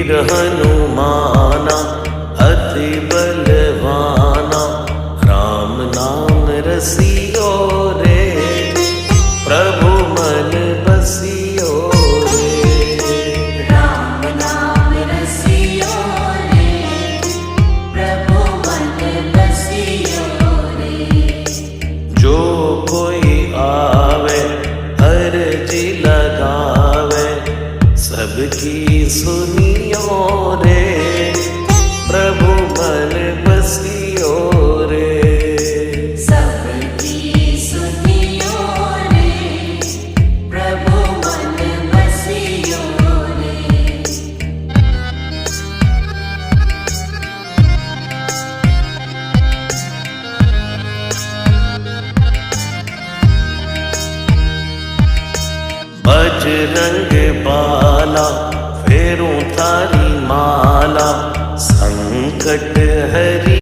वीर हनुमाना अति बलवाना, राम नाम रसियो रे, प्रभु मन बसियो रे। राम नाम रसियो रे, प्रभु मन बसियो रे। जो कोई आवे अर्जी लगावे, सबकी सुनियो रे, प्रभु मन बसियो रे। सबकी सुनियो रे, प्रभु मन बसियो रे। बजरंग बाला फेरूं थारी माला, संकट हरी